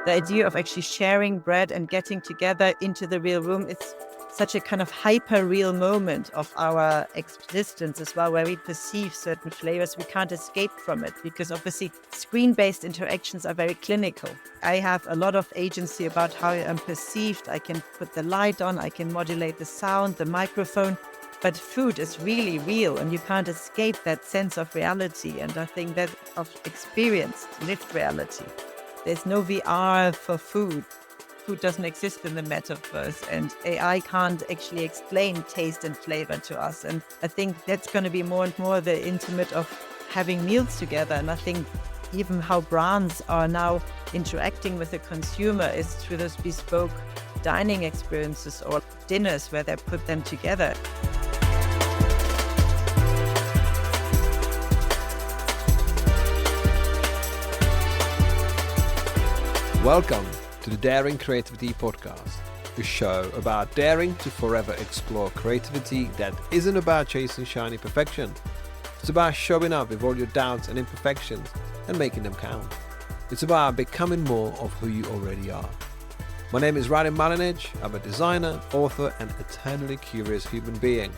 The idea of actually sharing bread and getting together into the real room, it's such a kind of hyper-real moment of our existence as well, where we perceive certain flavors. We can't escape from it because obviously screen-based interactions are very clinical. I have a lot of agency about how I'm perceived. I can put the light on, I can modulate the sound, the microphone, but food is really real and you can't escape that sense of reality. And I think that of experienced, lived reality. There's no VR for food. Food doesn't exist in the metaverse, and AI can't actually explain taste and flavor to us. And I think that's going to be more and more the intimate of having meals together. And I think even how brands are now interacting with the consumer is through those bespoke dining experiences or dinners where they put them together. Welcome to the Daring Creativity Podcast, a show about daring to forever explore creativity that isn't about chasing shiny perfection. It's about showing up with all your doubts and imperfections and making them count. It's about becoming more of who you already are. My name is Radim Malinic. I'm a designer, author, and eternally curious human being.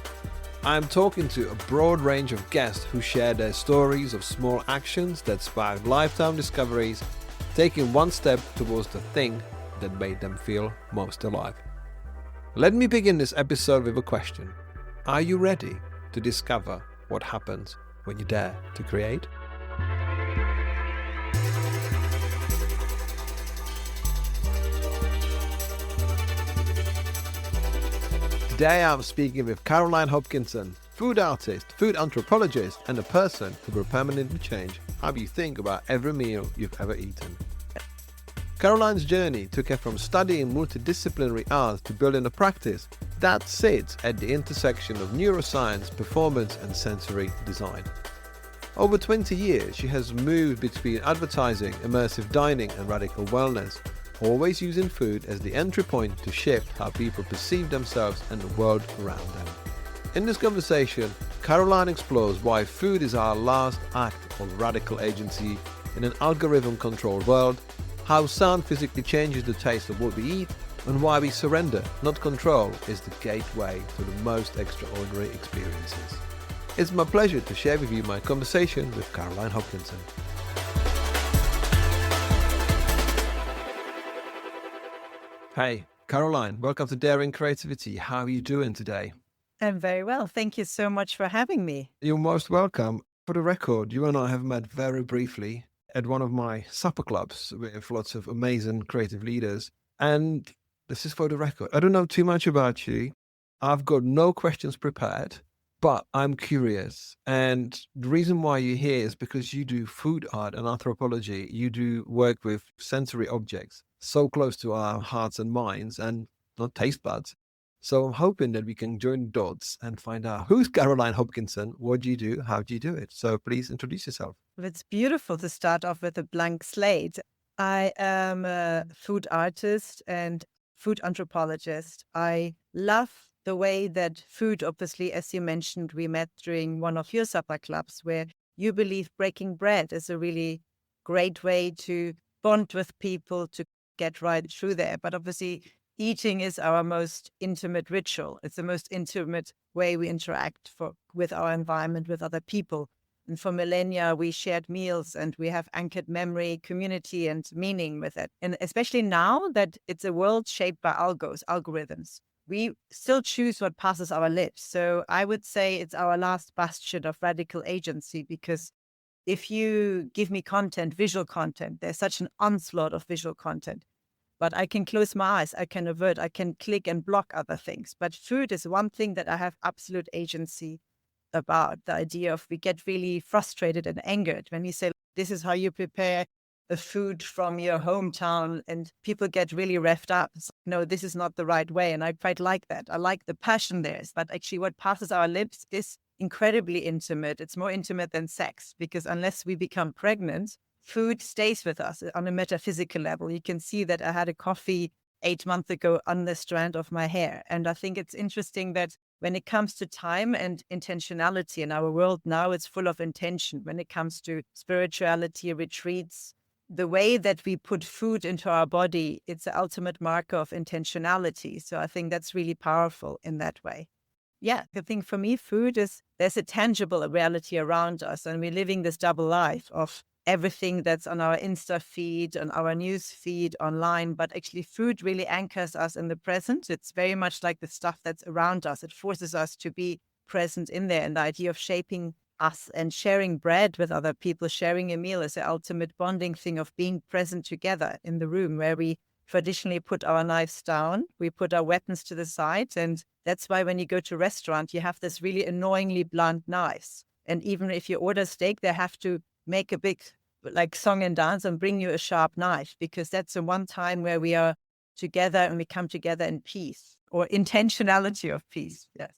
I'm talking to a broad range of guests who share their stories of small actions that sparked lifetime discoveries, taking one step towards the thing that made them feel most alive. Let me begin this episode with a question. Are you ready to discover what happens when you dare to create? Today I'm speaking with Caroline Hopkinson, food artist, food anthropologist, and a person who will permanently change how you think about every meal you've ever eaten. Caroline's journey took her from studying multidisciplinary arts to building a practice that sits at the intersection of neuroscience, performance, and sensory design. Over 20 years, she has moved between advertising, immersive dining, and radical wellness, always using food as the entry point to shift how people perceive themselves and the world around them. In this conversation, Caroline explores why food is our last act of radical agency in an algorithm-controlled world, how sound physically changes the taste of what we eat, and why we surrender, not control, is the gateway to the most extraordinary experiences. It's my pleasure to share with you my conversation with Caroline Hopkinson. Hey, Caroline, welcome to Daring Creativity. How are you doing today? I'm very well. Thank you so much for having me. You're most welcome. For the record, you and I have met very briefly at one of my supper clubs with lots of amazing creative leaders. And this is for the record. I don't know too much about you. I've got no questions prepared, but I'm curious. And the reason why you're here is because you do food art and anthropology. You do work with sensory objects so close to our hearts and minds and not taste buds. So I'm hoping that we can join the dots and find out who's Caroline Hopkinson, what do you do, how do you do it? So please introduce yourself. It's beautiful to start off with a blank slate. I am a food artist and food anthropologist. I love the way that food, obviously, as you mentioned, we met during one of your supper clubs where you believe breaking bread is a really great way to bond with people, to get right through there. But obviously, eating is our most intimate ritual. It's the most intimate way we interact with our environment, with other people. And for millennia, we shared meals and we have anchored memory, community, and meaning with it. And especially now that it's a world shaped by algorithms, we still choose what passes our lips. So I would say it's our last bastion of radical agency, because if you give me content, visual content, there's such an onslaught of visual content. But I can close my eyes, I can avert, I can click and block other things. But food is one thing that I have absolute agency about. The idea of we get really frustrated and angered when you say, this is how you prepare a food from your hometown, and people get really revved up. It's like, no, this is not the right way. And I quite like that. I like the passion there. But actually what passes our lips is incredibly intimate. It's more intimate than sex, because unless we become pregnant, food stays with us on a metaphysical level. You can see that I had a coffee 8 months ago on the strand of my hair. And I think it's interesting that when it comes to time and intentionality in our world now, it's full of intention. When it comes to spirituality, retreats, the way that we put food into our body, it's the ultimate marker of intentionality. So I think that's really powerful in that way. Yeah, I think for me, food is, there's a tangible reality around us, and we're living this double life of everything that's on our Insta feed, on our news feed, online. But actually, food really anchors us in the present. It's very much like the stuff that's around us. It forces us to be present in there. And the idea of shaping us and sharing bread with other people, sharing a meal is the ultimate bonding thing of being present together in the room where we traditionally put our knives down, we put our weapons to the side. And that's why when you go to a restaurant, you have this really annoyingly blunt knives. And even if you order steak, they have to make a big like song and dance and bring you a sharp knife, because that's the one time where we are together and we come together in peace, or intentionality of peace. Yes.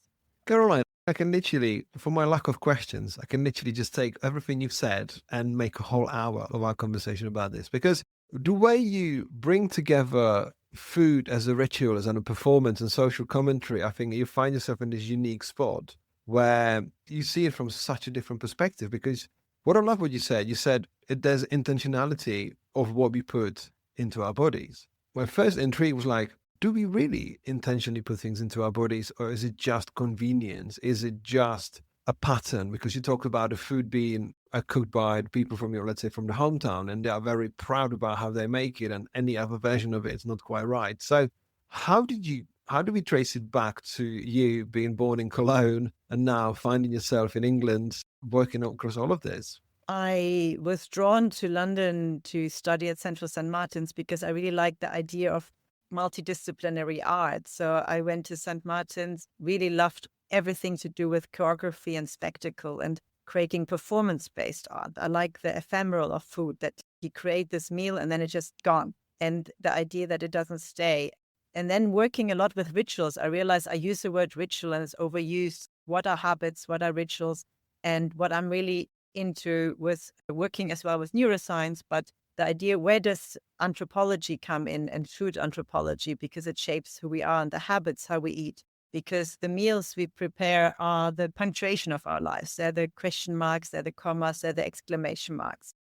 Caroline, I can literally, for my lack of questions, I can literally just take everything you've said and make a whole hour of our conversation about this. Because the way you bring together food as a ritual, as a performance and social commentary, I think you find yourself in this unique spot where you see it from such a different perspective. Because what I love what you said there's intentionality of what we put into our bodies. My first intrigue was like, do we really intentionally put things into our bodies, or is it just convenience? Is it just a pattern? Because you talked about the food being cooked by the people from your, let's say, from the hometown, and they are very proud about how they make it, and any other version of it is not quite right. So how do we trace it back to you being born in Cologne and now finding yourself in England, working across all of this? I was drawn to London to study at Central St. Martin's because I really liked the idea of multidisciplinary art. So I went to St. Martin's, really loved everything to do with choreography and spectacle and creating performance-based art. I like the ephemeral of food, that you create this meal and then it's just gone. And the idea that it doesn't stay. And then working a lot with rituals, I realized I use the word ritual and it's overused. What are habits? What are rituals? And what I'm really into with working as well with neuroscience, but the idea, where does anthropology come in, and food anthropology, because it shapes who we are and the habits, how we eat, because the meals we prepare are the punctuation of our lives. They're the question marks, they're the commas, they're the exclamation marks.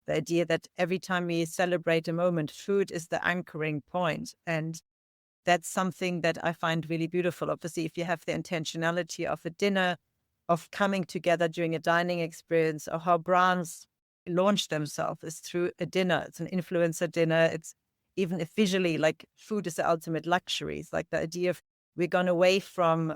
The idea that every time we celebrate a moment, food is the anchoring point. And that's something that I find really beautiful. Obviously, if you have the intentionality of a dinner, of coming together during a dining experience, or how brands launch themselves is through a dinner. It's an influencer dinner. It's even if visually, like food is the ultimate luxury. It's like the idea of we're gone away from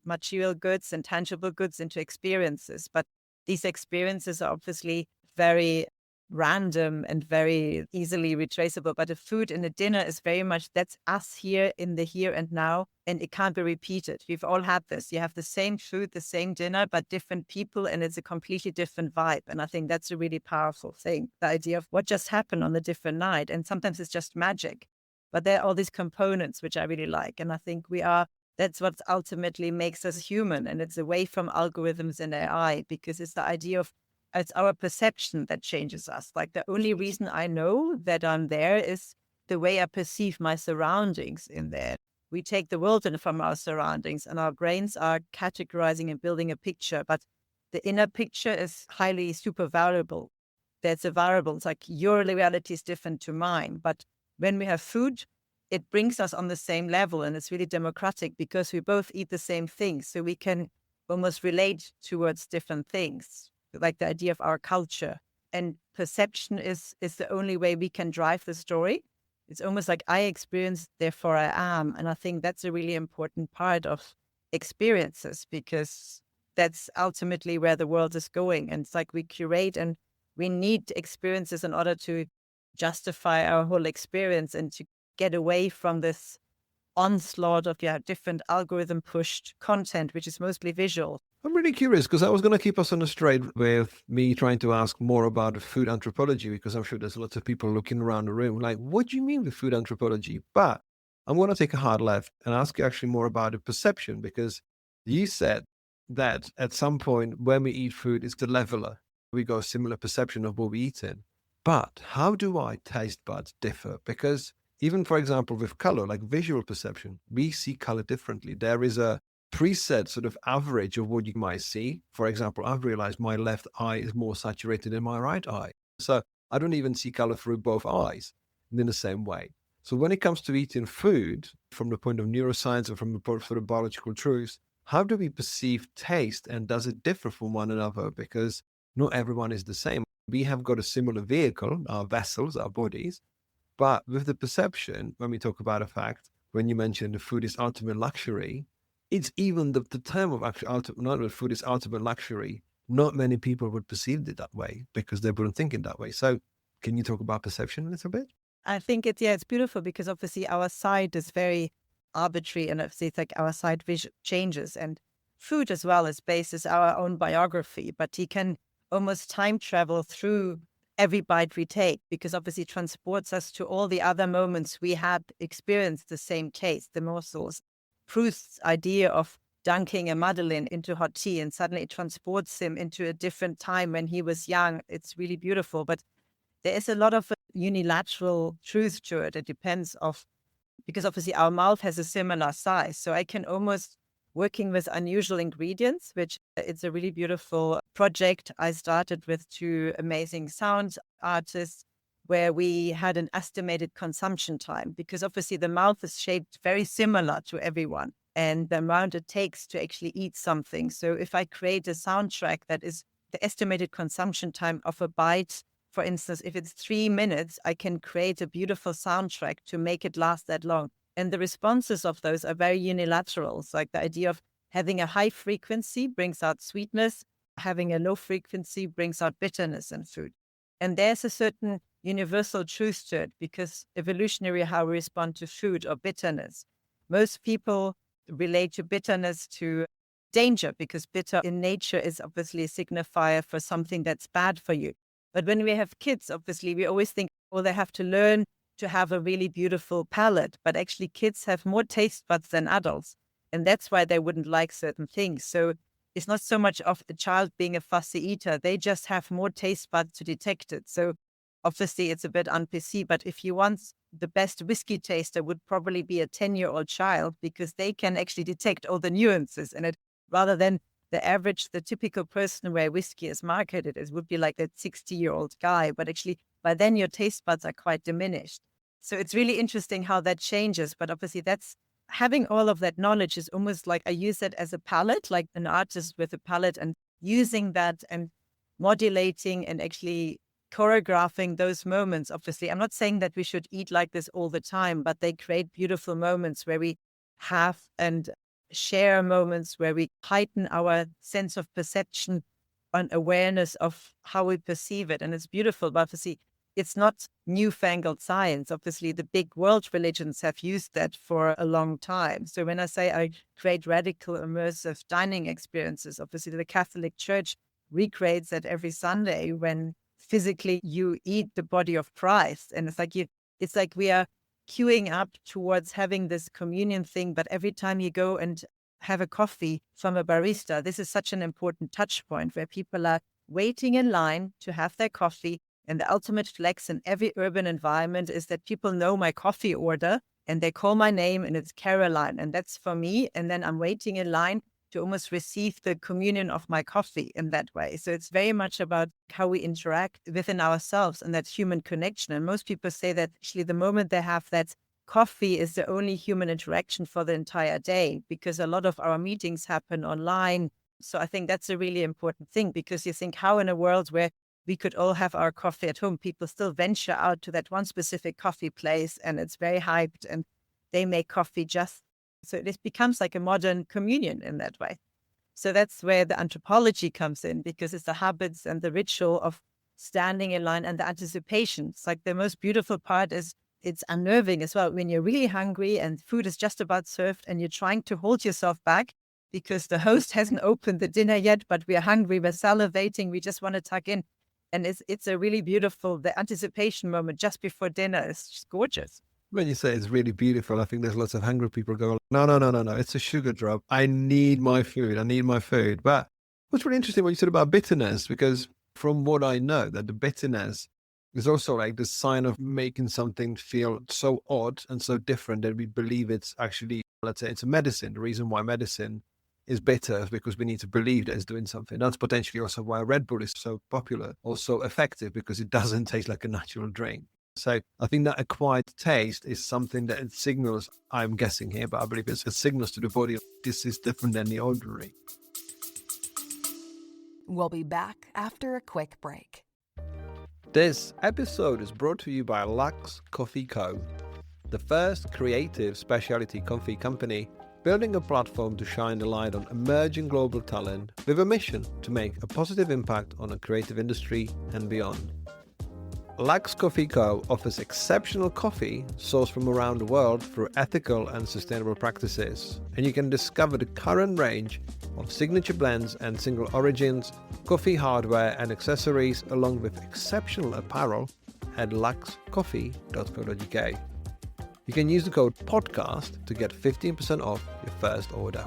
material goods and tangible goods into experiences. But these experiences are obviously very random and very easily retraceable. But the food in a dinner is very much, that's us here in the here and now, and it can't be repeated. We've all had this. You have the same food, the same dinner, but different people, and it's a completely different vibe. And I think that's a really powerful thing, the idea of what just happened on a different night. And sometimes it's just magic. But there are all these components which I really like. And I think that's what ultimately makes us human. And it's away from algorithms and AI, because it's the idea of, it's our perception that changes us. Like the only reason I know that I'm there is the way I perceive my surroundings in there. We take the world in from our surroundings, and our brains are categorizing and building a picture. But the inner picture is highly super variable. There's a variable. It's like your reality is different to mine. But when we have food, it brings us on the same level, and it's really democratic because we both eat the same things. So we can almost relate towards different things, like the idea of our culture. And perception is the only way we can drive the story. It's almost like I experience, therefore I am. And I think that's a really important part of experiences, because that's ultimately where the world is going. And it's like we curate and we need experiences in order to justify our whole experience and to get away from this onslaught of different algorithm pushed content, which is mostly visual. I'm really curious because I was going to keep us on the straight with me trying to ask more about food anthropology, because I'm sure there's lots of people looking around the room like, what do you mean with food anthropology? But I'm going to take a hard left and ask you actually more about the perception, because you said that at some point when we eat food, it's the leveler. We got a similar perception of what we eat in. But how do our taste buds differ? Because even, for example, with color, like visual perception, we see color differently. There is a preset sort of average of what you might see. For example, I've realized my left eye is more saturated than my right eye. So I don't even see color through both eyes in the same way. So when it comes to eating food from the point of neuroscience or from the point of biological truths, how do we perceive taste, and does it differ from one another? Because not everyone is the same. We have got a similar vehicle, our vessels, our bodies, but with the perception, when we talk about a fact, when you mentioned the food is ultimate luxury, it's even the term of actually ultimate, not that food is ultimate luxury. Not many people would perceive it that way because they wouldn't think it that way. So, can you talk about perception a little bit? I think it's beautiful because obviously our sight is very arbitrary, and obviously it's like our sight vision changes, and food as well is bases our own biography, but he can almost time travel through every bite we take because obviously it transports us to all the other moments we had experienced the same taste, the morsels. Proust's idea of dunking a Madeleine into hot tea and suddenly it transports him into a different time when he was young. It's really beautiful, but there is a lot of unilateral truth to it. It depends of because obviously our mouth has a similar size. So I can almost working with unusual ingredients, which it's a really beautiful project I started with two amazing sound artists where we had an estimated consumption time because obviously the mouth is shaped very similar to everyone and the amount it takes to actually eat something. So if I create a soundtrack that is the estimated consumption time of a bite, for instance, if it's 3 minutes, I can create a beautiful soundtrack to make it last that long. And the responses of those are very unilateral. It's like the idea of having a high frequency brings out sweetness, having a low frequency brings out bitterness in food. And there's a certain universal truth to it because evolutionary how we respond to food or bitterness. Most people relate to bitterness to danger because bitter in nature is obviously a signifier for something that's bad for you. But when we have kids, obviously, we always think, oh, they have to learn to have a really beautiful palate. But actually, kids have more taste buds than adults. And that's why they wouldn't like certain things. So it's not so much of the child being a fussy eater. They just have more taste buds to detect it. So obviously, it's a bit un-PC. But if you want the best whiskey taster would probably be a 10-year-old child because they can actually detect all the nuances in it rather than the typical person where whiskey is marketed is would be like that 60-year-old guy. But actually, by then your taste buds are quite diminished. So it's really interesting how that changes. But obviously, that's having all of that knowledge is almost like I use it as a palette, like an artist with a palette, and using that and modulating and actually choreographing those moments. Obviously, I'm not saying that we should eat like this all the time, but they create beautiful moments where we have and share moments where we heighten our sense of perception and awareness of how we perceive it. And it's beautiful, but obviously it's not newfangled science. Obviously, the big world religions have used that for a long time. So when I say I create radical immersive dining experiences, obviously the Catholic Church recreates that every Sunday when physically you eat the body of Christ. And it's like we are queuing up towards having this communion thing, but every time you go and have a coffee from a barista, this is such an important touch point where people are waiting in line to have their coffee. And the ultimate flex in every urban environment is that people know my coffee order and they call my name and it's Caroline. And that's for me. And then I'm waiting in line to almost receive the communion of my coffee in that way. So it's very much about how we interact within ourselves and that human connection. And most people say that actually the moment they have that coffee is the only human interaction for the entire day because a lot of our meetings happen online. So I think that's a really important thing because you think how in a world where we could all have our coffee at home, people still venture out to that one specific coffee place and it's very hyped and they make coffee just so this becomes like a modern communion in that way. So that's where the anthropology comes in because it's the habits and the ritual of standing in line and the anticipation. It's like the most beautiful part is it's unnerving as well when you're really hungry and food is just about served and you're trying to hold yourself back because the host hasn't opened the dinner yet, but we're hungry, we're salivating, we just want to tuck in. And it's a really beautiful, the anticipation moment just before dinner is just gorgeous. When you say it's really beautiful, I think there's lots of hungry people go, no, no, no, no, no. It's a sugar drop. I need my food. I need my food. But what's really interesting what you said about bitterness, because from what I know, that the bitterness is also like the sign of making something feel so odd and so different that we believe it's actually, let's say it's a medicine. The reason why medicine is bitter because we need to believe that it's doing something. That's potentially also why Red Bull is so popular, also effective, because it doesn't taste like a natural drink. So I think that acquired taste is something that it signals, I'm guessing here, but I believe it signals to the body, this is different than the ordinary. We'll be back after a quick break. This episode is brought to you by Lux Coffee Co., the first creative specialty coffee company building a platform to shine the light on emerging global talent with a mission to make a positive impact on the creative industry and beyond. Lux Coffee Co. offers exceptional coffee sourced from around the world through ethical and sustainable practices, and you can discover the current range of signature blends and single origins, coffee hardware and accessories, along with exceptional apparel at luxcoffee.co.uk. You can use the code PODCAST to get 15% off your first order.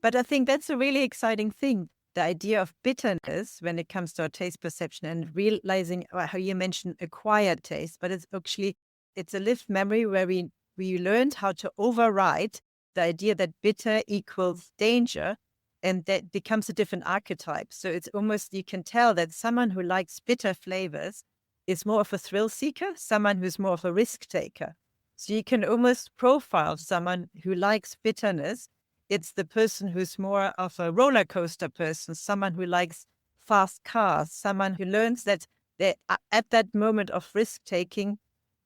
But I think that's a really exciting thing. The idea of bitterness when it comes to our taste perception and realizing how you mentioned acquired taste, but it's a lived memory where we learned how to override the idea that bitter equals danger, and that becomes a different archetype. So it's almost, you can tell that someone who likes bitter flavors is more of a thrill seeker, someone who's more of a risk taker. So you can almost profile someone who likes bitterness. It's the person who's more of a roller coaster person, someone who likes fast cars, someone who learns that at that moment of risk taking,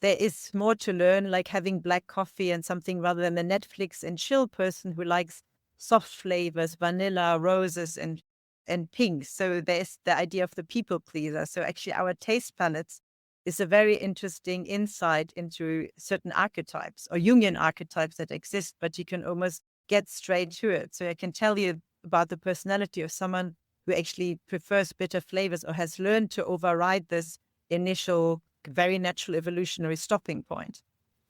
there is more to learn, like having black coffee and something, rather than the Netflix and chill person who likes soft flavors, vanilla, roses, and pinks. So there's the idea of the people pleaser. So actually our taste palettes is a very interesting insight into certain archetypes or Jungian archetypes that exist, but you can almost get straight to it. So I can tell you about the personality of someone who actually prefers bitter flavors or has learned to override this initial, very natural evolutionary stopping point.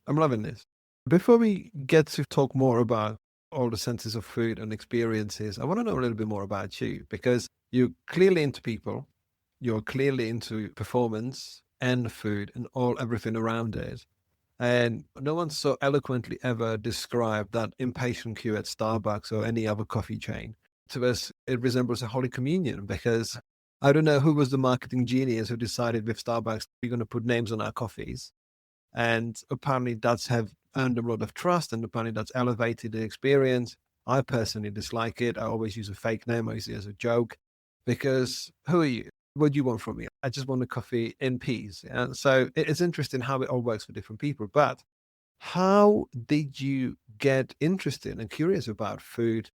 I'm loving this. Before we get to talk more about all the senses of food and experiences, I want to know a little bit more about you, because you're clearly into people, you're clearly into performance and food and everything around it. And no one so eloquently ever described that impatient queue at Starbucks or any other coffee chain. To us, it resembles a Holy Communion, because I don't know who was the marketing genius who decided with Starbucks, we're going to put names on our coffees. And apparently that's have earned a lot of trust, and apparently that's elevated the experience. I personally dislike it. I always use a fake name. I use it as a joke, because who are you? What do you want from me? I just want a coffee in peace. And so it's interesting how it all works for different people. But how did you get interested and curious about food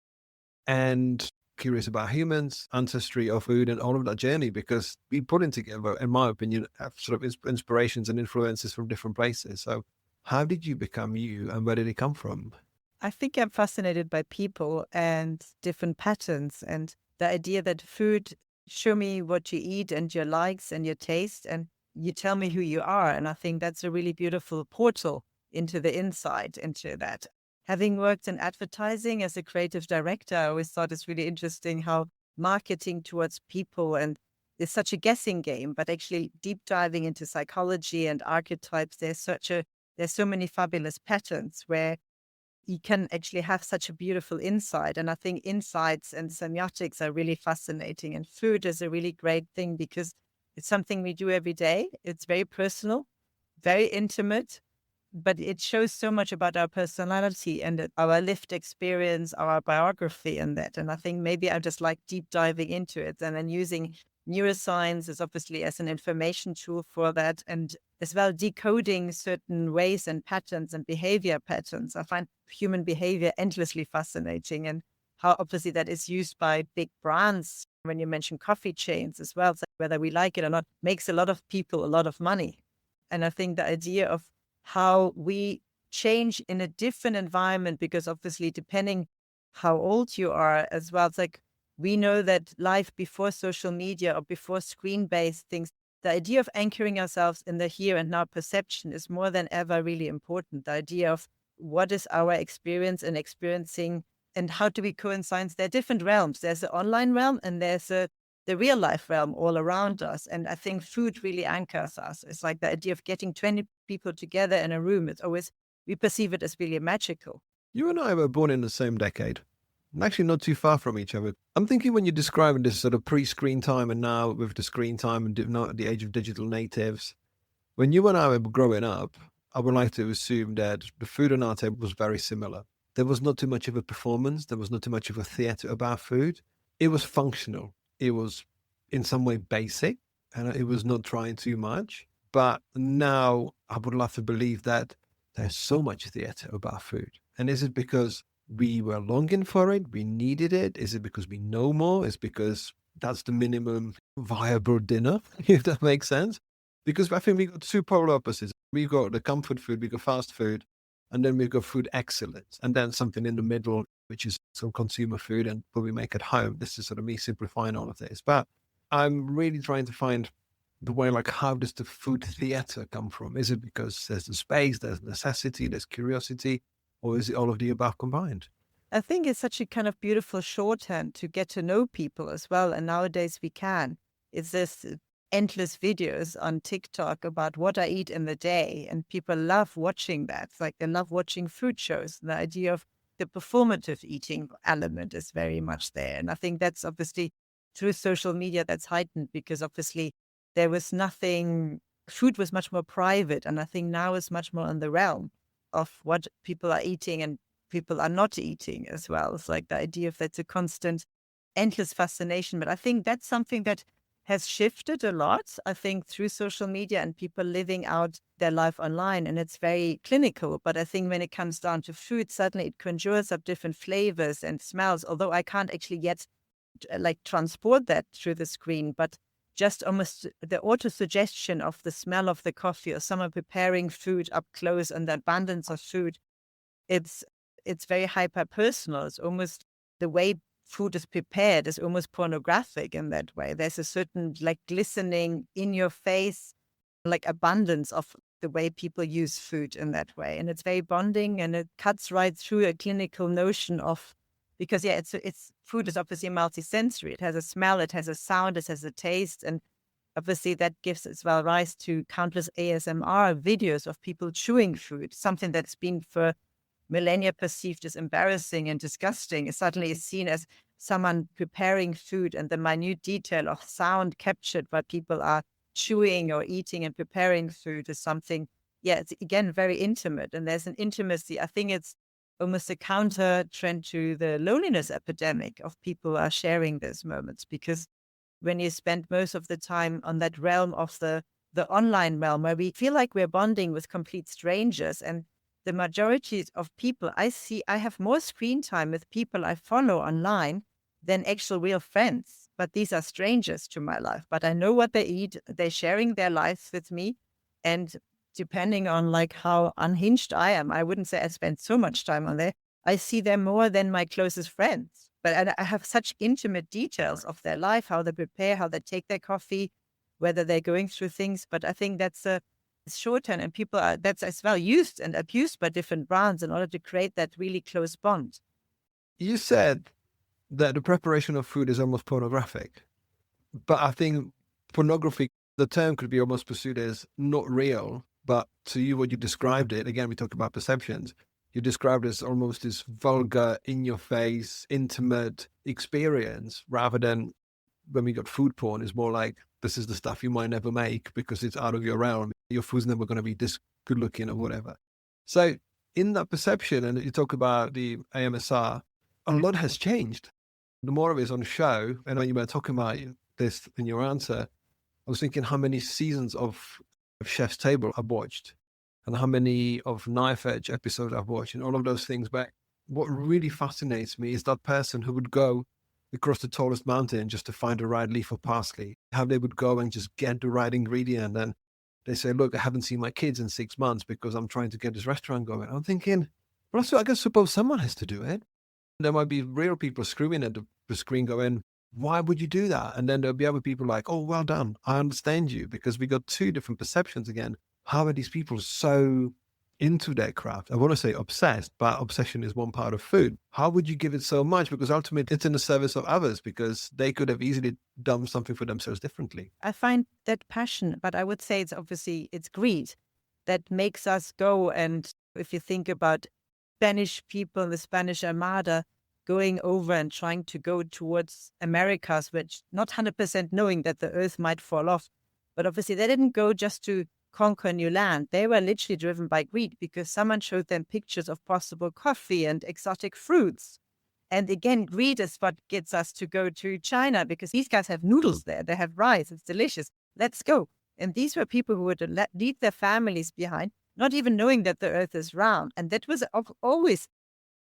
and curious about humans, ancestry of food, and all of that journey? Because we put in together, in my opinion, sort of inspirations and influences from different places. So how did you become you, and where did it come from? I think I'm fascinated by people and different patterns, and the idea that food, show me what you eat and your likes and your taste, and you tell me who you are. And I think that's a really beautiful portal into the inside, into that. Having worked in advertising as a creative director, I always thought it's really interesting how marketing towards people and is such a guessing game, but actually deep diving into psychology and archetypes, there's so many fabulous patterns where you can actually have such a beautiful insight. And I think insights and semiotics are really fascinating. And food is a really great thing because it's something we do every day. It's very personal, very intimate, but it shows so much about our personality and our lived experience, our biography and that. And I think maybe I just like deep diving into it and then using neuroscience is obviously as an information tool for that, and as well decoding certain ways and patterns and behavior patterns. I find human behavior endlessly fascinating, and how obviously that is used by big brands. When you mention coffee chains as well, so whether we like it or not, makes a lot of people a lot of money. And I think the idea of how we change in a different environment, because obviously depending how old you are as well, it's like we know that life before social media or before screen-based things, the idea of anchoring ourselves in the here and now perception is more than ever really important. The idea of what is our experience and experiencing, and how do we coincide? There are different realms. There's the online realm and there's a the real life realm all around us. And I think food really anchors us. It's like the idea of getting 20 people together in a room. It's always, we perceive it as really magical. You and I were born in the same decade. Actually, not too far from each other. I'm thinking when you're describing this sort of pre-screen time and now with the screen time and now at the age of digital natives, when you and I were growing up, I would like to assume that the food on our table was very similar. There was not too much of a performance. There was not too much of a theatre about food. It was functional. It was in some way basic, and it was not trying too much. But now I would love to believe that there's so much theatre about food. And is it because we were longing for it? We needed it? Is it because we know more? Is it because that's the minimum viable dinner, if that makes sense? Because I think we've got two polar opposites. We've got the comfort food, we've got fast food, and then we've got food excellence. And then something in the middle, which is some consumer food and what we make at home. This is sort of me simplifying all of this. But I'm really trying to find the way, like, how does the food theatre come from? Is it because there's the space, there's necessity, there's curiosity, or is it all of the above combined? I think it's such a kind of beautiful shorthand to get to know people as well. And nowadays we can. It's this endless videos on TikTok about what I eat in the day. And people love watching that. It's like they love watching food shows. The idea of the performative eating element is very much there. And I think that's obviously through social media that's heightened because obviously there was nothing, food was much more private. And I think now is much more in the realm of what people are eating and people are not eating as well. It's like the idea of that's a constant, endless fascination. But I think that's something that has shifted a lot, I think, through social media and people living out their life online. And it's very clinical. But I think when it comes down to food, suddenly it conjures up different flavors and smells, although I can't actually yet like transport that through the screen. But just almost the auto-suggestion of the smell of the coffee or someone preparing food up close and the abundance of food, it's very hyper-personal. It's almost the way food is prepared is almost pornographic in that way. There's a certain like glistening in your face, like abundance of the way people use food in that way. And it's very bonding and it cuts right through a clinical notion of, because yeah, it's food is obviously multisensory. It has a smell, it has a sound, it has a taste. And obviously that gives as well rise to countless ASMR videos of people chewing food, something that's been for millennia perceived as embarrassing and disgusting is suddenly seen as someone preparing food, and the minute detail of sound captured while people are chewing or eating and preparing food is something, yeah, it's again very intimate. And there's an intimacy. I think it's almost a counter trend to the loneliness epidemic of people are sharing those moments, because when you spend most of the time on that realm of the online realm where we feel like we're bonding with complete strangers, and the majority of people I have more screen time with people I follow online than actual real friends. But these are strangers to my life. But I know what they eat. They're sharing their lives with me. And depending on like how unhinged I am, I wouldn't say I spend so much time on there. I see them more than my closest friends. But I have such intimate details of their life, how they prepare, how they take their coffee, whether they're going through things. But I think that's a shorthand, and people are, that's as well used and abused by different brands in order to create that really close bond. You said that the preparation of food is almost pornographic, but I think pornography, the term could be almost pursued as not real, but to you, what you described it, again, we talk about perceptions, you described it as almost this vulgar, in your face, intimate experience, rather than when we got food porn, is more like, this is the stuff you might never make because it's out of your realm. Your food's never going to be this good looking or whatever. So in that perception, and you talk about the AMSR, a lot has changed. The more of it is on show. And when you were talking about this in your answer, I was thinking how many seasons of Chef's Table I've watched and how many of Knife Edge episodes I've watched and all of those things. But what really fascinates me is that person who would go across the tallest mountain just to find the right leaf of parsley, how they would go and just get the right ingredient. And they say, look, I haven't seen my kids in 6 months because I'm trying to get this restaurant going. I'm thinking, well, I guess suppose someone has to do it. There might be real people screaming at the screen going, why would you do that? And then there'll be other people like, oh, well done. I understand you, because we got two different perceptions again. How are these people so into their craft. I want to say obsessed, but obsession is one part of food. How would you give it so much? Because ultimately it's in the service of others, because they could have easily done something for themselves differently. I find that passion, but I would say it's greed that makes us go. And if you think about Spanish people, the Spanish Armada going over and trying to go towards Americas, which not 100% knowing that the earth might fall off. But obviously they didn't go just to conquer new land. They were literally driven by greed because someone showed them pictures of possible coffee and exotic fruits. And again, greed is what gets us to go to China because these guys have noodles there. They have rice. It's delicious. Let's go. And these were people who would leave their families behind, not even knowing that the earth is round. And that was always,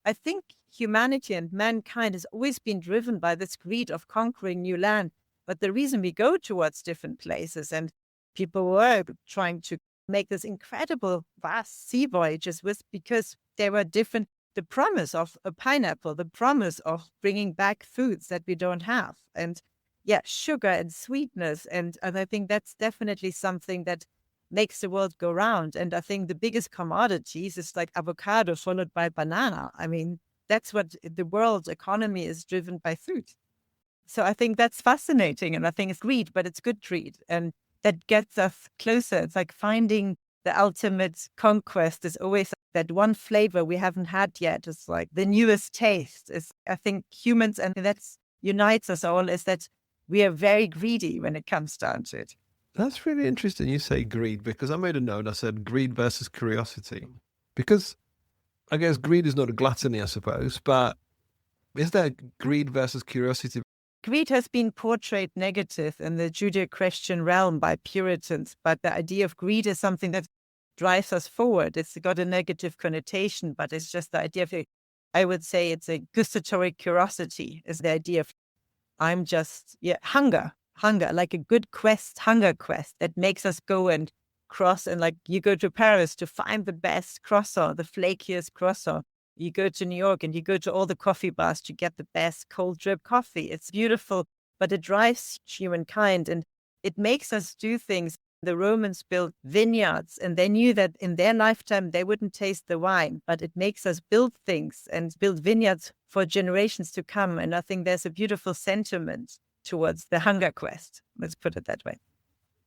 I think humanity and mankind has always been driven by this greed of conquering new land. But the reason we go towards different places, and people were trying to make this incredible vast sea voyages, was because they were different. The promise of a pineapple, the promise of bringing back foods that we don't have. And yeah, sugar and sweetness. And I think that's definitely something that makes the world go round. And I think the biggest commodities is like avocado followed by banana. I mean, that's what the world's economy is driven by food. So I think that's fascinating. And I think it's greed, but it's good greed. And that gets us closer. It's like finding the ultimate conquest is always that one flavor we haven't had yet. It's like the newest taste. Is I think humans, and that unites us all, is that we are very greedy when it comes down to it. That's really interesting. You say greed, because I made a note. I said greed versus curiosity, because I guess greed is not a gluttony, I suppose, but is there greed versus curiosity? Greed has been portrayed negative in the Judeo-Christian realm by Puritans, but the idea of greed is something that drives us forward. It's got a negative connotation, but it's just the idea of, I would say it's a gustatory curiosity, is the idea of I'm just, hunger, like a good quest, hunger quest that makes us go and cross. And like you go to Paris to find the best croissant, the flakiest croissant. You go to New York and you go to all the coffee bars to get the best cold drip coffee. It's beautiful, but it drives humankind and it makes us do things. The Romans built vineyards and they knew that in their lifetime they wouldn't taste the wine, but it makes us build things and build vineyards for generations to come. And I think there's a beautiful sentiment towards the hunger quest. Let's put it that way.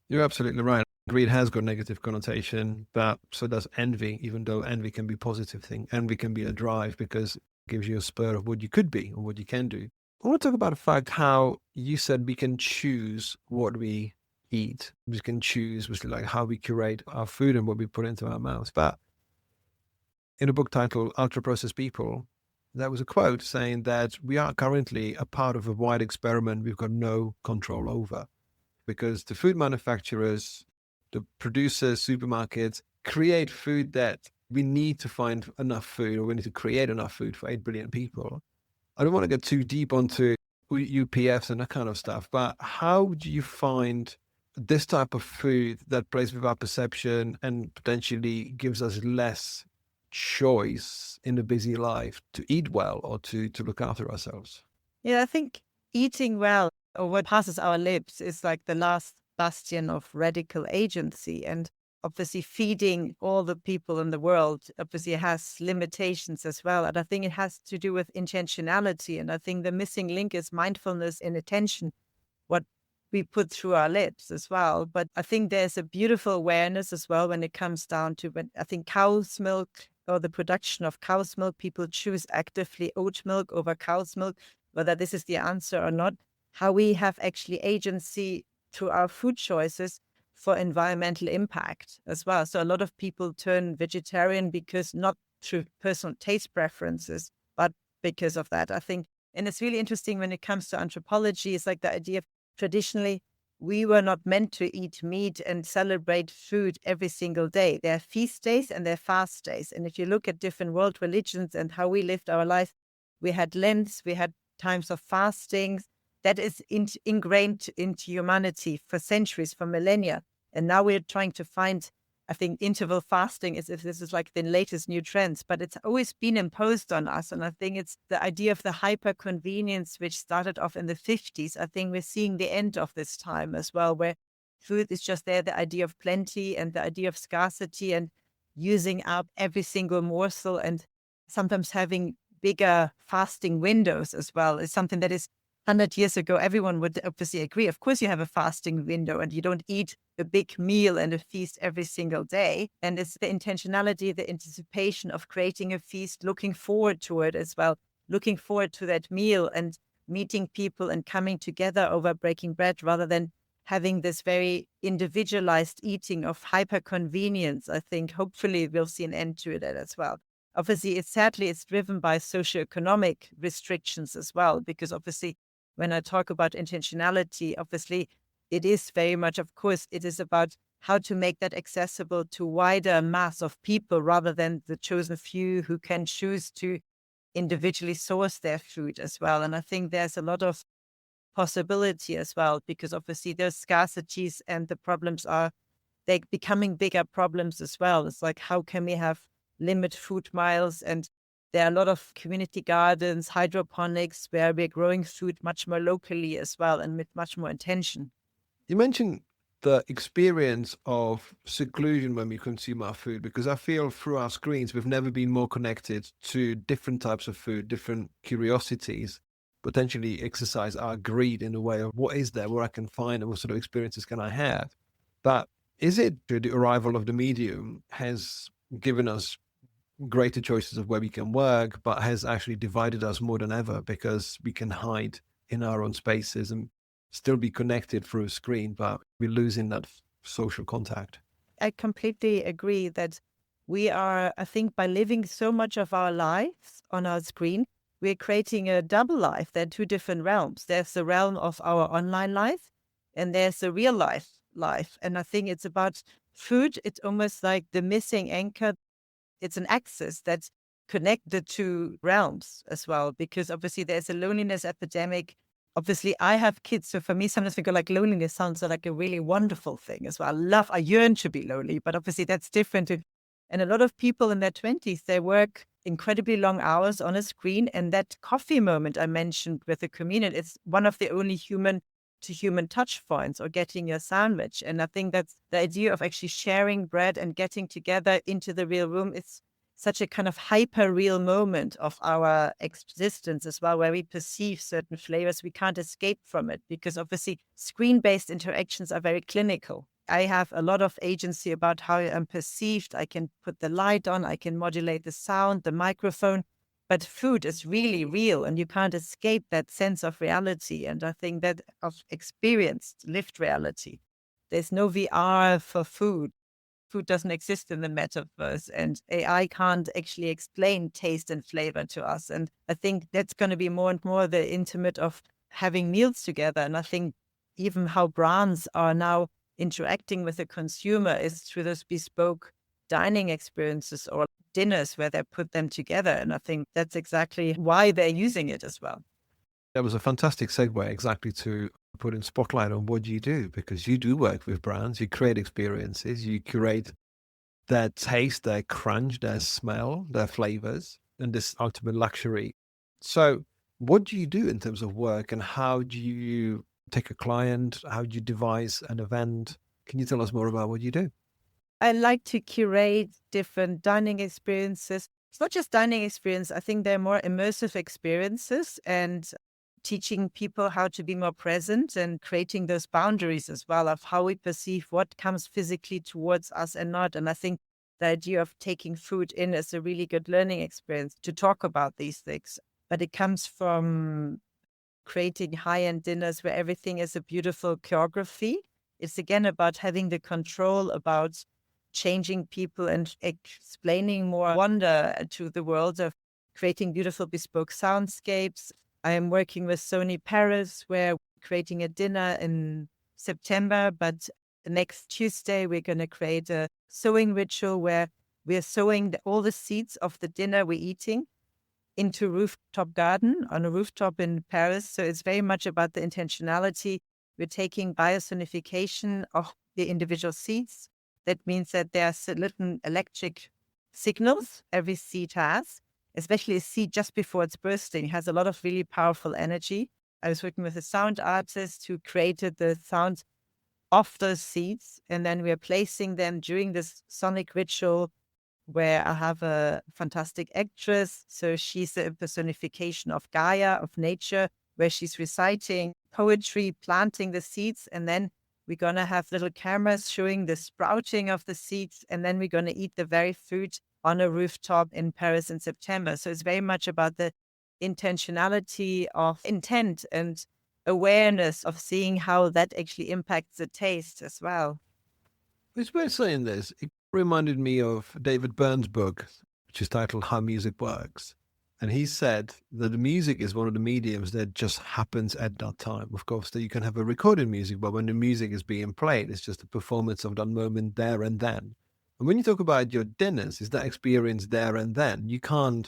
You're absolutely right. Greed has got negative connotation, but so does envy, even though envy can be a positive thing. Envy can be a drive because it gives you a spur of what you could be or what you can do. I want to talk about the fact how you said we can choose what we eat. We can choose like how we curate our food and what we put into our mouths. But in a book titled Ultra Processed People, there was a quote saying that we are currently a part of a wide experiment we've got no control over, because the food manufacturers, the producers, supermarkets create food that we need to find enough food, or we need to create enough food for 8 billion people. I don't want to get too deep onto UPFs and that kind of stuff, but how do you find this type of food that plays with our perception and potentially gives us less choice in a busy life to eat well or to look after ourselves? Yeah, I think eating well, or what passes our lips, is like the last bastion of radical agency. And obviously feeding all the people in the world obviously has limitations as well. And I think it has to do with intentionality. And I think the missing link is mindfulness and attention, what we put through our lips as well. But I think there's a beautiful awareness as well when it comes down to, when I think cow's milk or the production of cow's milk, people choose actively oat milk over cow's milk, whether this is the answer or not, how we have actually agency through our food choices for environmental impact as well. So a lot of people turn vegetarian because not through personal taste preferences, but because of that, I think. And it's really interesting when it comes to anthropology. It's like the idea of traditionally, we were not meant to eat meat and celebrate food every single day. There are feast days and there are fast days. And if you look at different world religions and how we lived our life, we had Lents, we had times of fastings. That is ingrained into humanity for centuries, for millennia. And now we're trying to find, I think, interval fasting is if this is like the latest new trends, but it's always been imposed on us. And I think it's the idea of the hyper convenience, which started off in the 50s. I think we're seeing the end of this time as well, where food is just there, the idea of plenty and the idea of scarcity. And using up every single morsel, and sometimes having bigger fasting windows as well is something that is 100 years ago, everyone would obviously agree. Of course, you have a fasting window and you don't eat a big meal and a feast every single day. And it's the intentionality, the anticipation of creating a feast, looking forward to it as well, looking forward to that meal and meeting people and coming together over breaking bread rather than having this very individualized eating of hyper convenience. I think hopefully we'll see an end to it as well. Obviously, it's driven by socioeconomic restrictions as well, because obviously when I talk about intentionality, obviously it is very much, of course, it is about how to make that accessible to wider mass of people rather than the chosen few who can choose to individually source their food as well. And I think there's a lot of possibility as well, because obviously there's scarcities and the problems are they're becoming bigger problems as well. It's like, how can we have limit food miles? And there are a lot of community gardens, hydroponics, where we're growing food much more locally as well and with much more intention. You mentioned the experience of seclusion when we consume our food, because I feel through our screens, we've never been more connected to different types of food, different curiosities, potentially exercise our greed in a way of what is there, where I can find, and what sort of experiences can I have. But is it the arrival of the medium has given us greater choices of where we can work, but has actually divided us more than ever because we can hide in our own spaces and still be connected through a screen, but we're losing that social contact? I completely agree that we are, I think, by living so much of our lives on our screen, we're creating a double life. There are two different realms. There's the realm of our online life, and there's the real life. And I think it's about food. It's almost like the missing anchor. It's an axis that connect the two realms as well, because obviously there's a loneliness epidemic. Obviously, I have kids, so for me, sometimes we go like loneliness sounds like a really wonderful thing as well. I yearn to be lonely, but obviously that's different. And a lot of people in their 20s, they work incredibly long hours on a screen. And that coffee moment I mentioned with the communion, it's one of the only human to human touch points, or getting your sandwich. And I think that's the idea of actually sharing bread and getting together into the real room. It's such a kind of hyper real moment of our existence as well, where we perceive certain flavors. We can't escape from it because obviously screen based interactions are very clinical. I have a lot of agency about how I'm perceived. I can put the light on, I can modulate the sound, the microphone, but food is really real and you can't escape that sense of reality. And I think that of experienced lived reality. There's no VR for food. Food doesn't exist in the metaverse, and AI can't actually explain taste and flavor to us. And I think that's going to be more and more the intimate of having meals together. And I think even how brands are now interacting with the consumer is through those bespoke dining experiences or dinners where they put them together. And I think that's exactly why they're using it as well. That was a fantastic segue exactly to put in spotlight on what you do, because you do work with brands, you create experiences, you curate their taste, their crunch, their smell, their flavors, and this ultimate luxury. So what do you do in terms of work, and how do you take a client? How do you devise an event? Can you tell us more about what you do? I like to curate different dining experiences. It's not just dining experience. I think they're more immersive experiences and teaching people how to be more present and creating those boundaries as well of how we perceive what comes physically towards us and not. And I think the idea of taking food in is a really good learning experience to talk about these things. But it comes from creating high-end dinners where everything is a beautiful choreography. It's again about having the control, about changing people and explaining more wonder to the world, of creating beautiful bespoke soundscapes. I am working with Sony Paris, where we're creating a dinner in September, but next Tuesday, we're going to create a sewing ritual where we're sewing all the seeds of the dinner we're eating into rooftop garden on a rooftop in Paris. So it's very much about the intentionality. We're taking biosonification of the individual seeds. That means that there are certain electric signals every seed has, especially a seed just before it's bursting, has a lot of really powerful energy. I was working with a sound artist who created the sound of those seeds, and then we're placing them during this sonic ritual where I have a fantastic actress. So she's the personification of Gaia, of nature, where she's reciting poetry, planting the seeds, and then we're going to have little cameras showing the sprouting of the seeds, and then we're going to eat the very fruit on a rooftop in Paris in September. So it's very much about the intentionality of intent and awareness of seeing how that actually impacts the taste as well. It's worth saying this. It reminded me of David Byrne's book, which is titled How Music Works. And he said that the music is one of the mediums that just happens at that time. Of course, that you can have a recorded music, but when the music is being played, it's just a performance of that moment there and then. And when you talk about your dinners, is that experience there and then. You can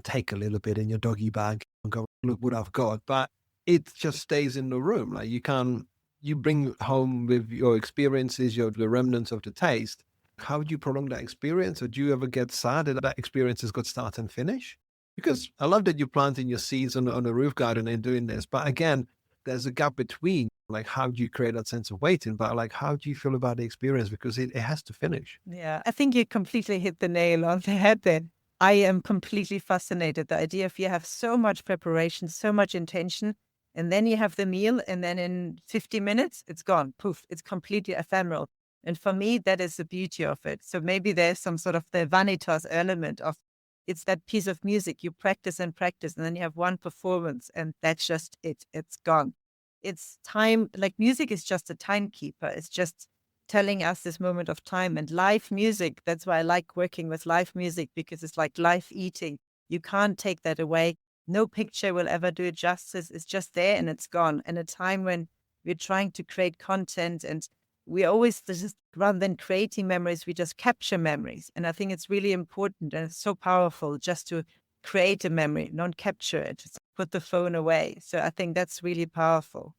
take a little bit in your doggy bag and go, look what I've got, but it just stays in the room. Like you bring home with your experiences, the remnants of the taste. How do you prolong that experience? Or do you ever get sad that that experience has got start and finish? Because I love that you're planting your seeds on a roof garden and doing this. But again, there's a gap between, like, how do you create that sense of waiting? But like, how do you feel about the experience? Because it has to finish. Yeah, I think you completely hit the nail on the head then. I am completely fascinated. The idea of you have so much preparation, so much intention, and then you have the meal, and then in 50 minutes, it's gone. Poof, it's completely ephemeral. And for me, that is the beauty of it. So maybe there's some sort of the vanitas element of it's that piece of music you practice, and then you have one performance, and that's just it. It's gone. It's time, like music is just a timekeeper. It's just telling us this moment of time. And live music, that's why I like working with live music, because it's like live eating. You can't take that away. No picture will ever do it justice. It's just there and it's gone. And a time when we're trying to create content, and we always just, rather than creating memories, we just capture memories. And I think it's really important, and it's so powerful just to create a memory, not capture it, just put the phone away. So I think that's really powerful.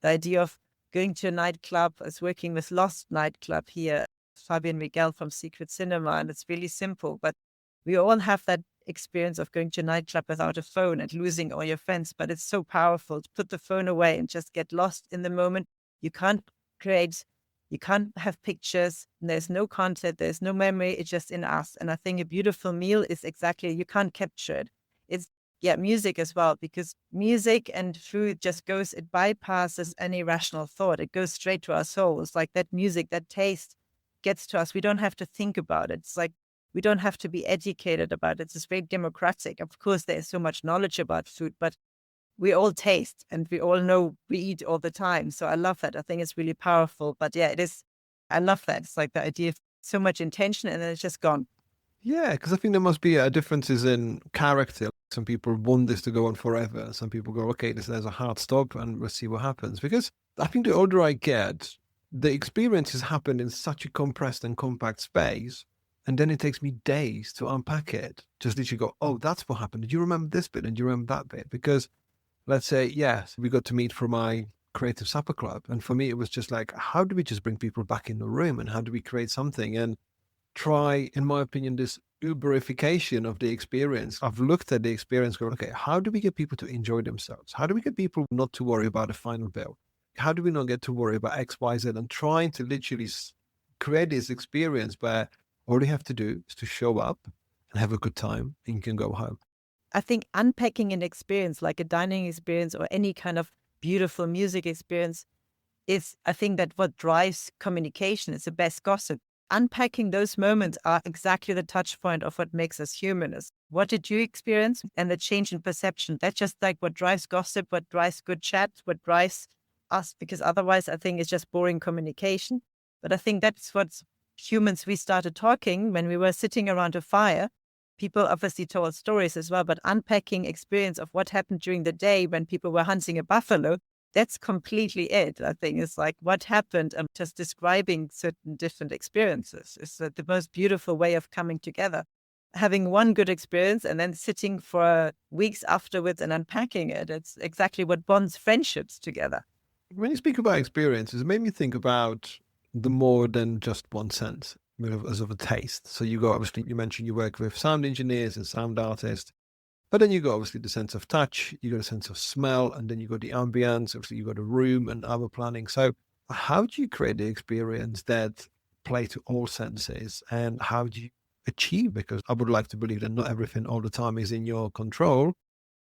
The idea of going to a nightclub. I was working with Lost Nightclub here, Fabian Miguel from Secret Cinema, and it's really simple. But we all have that experience of going to a nightclub without a phone and losing all your friends. But it's so powerful to put the phone away and just get lost in the moment. You can't create, you can't have pictures. There's no content. There's no memory. It's just in us. And I think a beautiful meal is exactly, you can't capture it. It's, yeah, music as well, because music and food just goes, it bypasses any rational thought. It goes straight to our souls. Like that music, that taste gets to us. We don't have to think about it. It's like, we don't have to be educated about it. It's very democratic. Of course, there's so much knowledge about food, but we all taste and we all know we eat all the time. So I love that. I think it's really powerful. But yeah, it is. I love that. It's like the idea of so much intention and then it's just gone. Yeah, because I think there must be differences in character. Some people want this to go on forever. Some people go, okay, there's a hard stop and we'll see what happens. Because I think the older I get, the experiences happen in such a compressed and compact space. And then it takes me days to unpack it. Just literally go, oh, that's what happened. Did you remember this bit? And do you remember that bit? Because let's say, yes, we got to meet for my creative supper club. And for me, it was just like, how do we just bring people back in the room? And how do we create something? And try, in my opinion, this Uberification of the experience. I've looked at the experience going, okay, how do we get people to enjoy themselves? How do we get people not to worry about the final bill? How do we not get to worry about X, Y, Z? And trying to literally create this experience where all you have to do is to show up and have a good time and you can go home. I think unpacking an experience, like a dining experience or any kind of beautiful music experience, is, I think, that what drives communication. It's the best gossip. Unpacking those moments are exactly the touch point of what makes us human. Is what did you experience? And the change in perception. That's just like what drives gossip, what drives good chat, what drives us, because otherwise I think it's just boring communication. But I think that's what humans, we started talking when we were sitting around a fire. People obviously told stories as well, but unpacking experience of what happened during the day when people were hunting a buffalo, that's completely it. I think it's like what happened. I'm just describing certain different experiences. It's the most beautiful way of coming together. Having one good experience and then sitting for weeks afterwards and unpacking it. It's exactly what bonds friendships together. When you speak about experiences, it made me think about the more than just one sense as of a taste. So you go, obviously, you mentioned you work with sound engineers and sound artists. But then you got obviously the sense of touch, you got a sense of smell, and then you got the ambience, obviously you got a room and other planning. So how do you create the experience that play to all senses? And how do you achieve? Because I would like to believe that not everything all the time is in your control.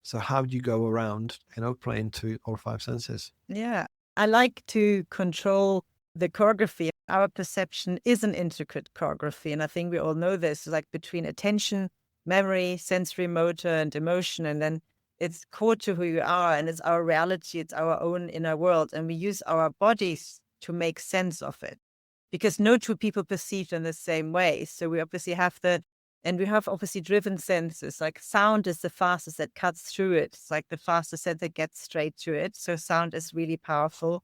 So how do you go around, playing to all five senses? Yeah, I like to control the choreography. Our perception is an intricate choreography. And I think we all know this, like between attention, memory, sensory motor, and emotion. And then it's core to who you are, and it's our reality, it's our own inner world. And we use our bodies to make sense of it because no two people perceive in the same way. So we obviously have and we have obviously driven senses. Like sound is the fastest that cuts through it. It's like the fastest that gets straight to it. So sound is really powerful.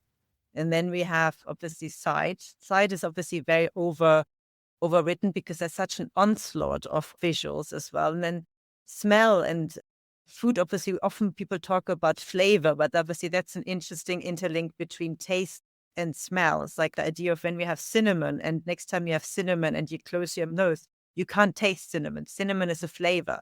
And then we have obviously sight. Sight is obviously very overwritten because there's such an onslaught of visuals as well. And then smell and food, obviously, often people talk about flavor, but obviously that's an interesting interlink between taste and smell. It's like the idea of when we have cinnamon, and next time you have cinnamon and you close your nose, you can't taste cinnamon. Cinnamon is a flavor.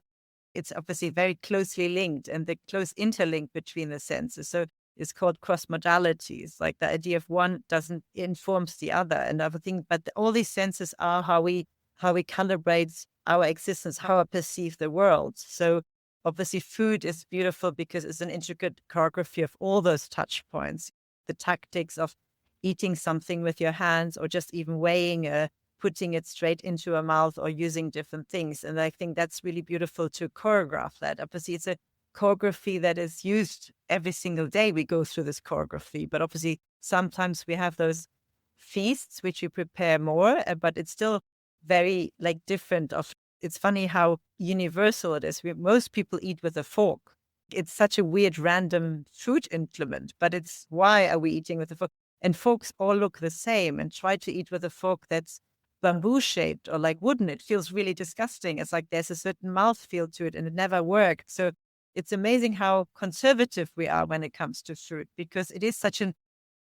It's obviously very closely linked, and the close interlink between the senses. So it's called cross modalities. Like the idea of one doesn't informs the other, and other thing. But all these senses are how we calibrate our existence, how I perceive the world. So obviously, food is beautiful because it's an intricate choreography of all those touch points. The tactics of eating something with your hands, or just even weighing putting it straight into a mouth, or using different things. And I think that's really beautiful to choreograph that. Obviously, it's a choreography that is used every single day. We go through this choreography, but obviously sometimes we have those feasts which we prepare more, but it's still very different. It's funny how universal it is. Most people eat with a fork. It's such a weird random food implement, but it's why are we eating with a fork? And forks all look the same, and try to eat with a fork that's bamboo shaped or like wooden. It feels really disgusting. It's like there's a certain mouthfeel to it, and it never worked. So it's amazing how conservative we are when it comes to food, because it is such an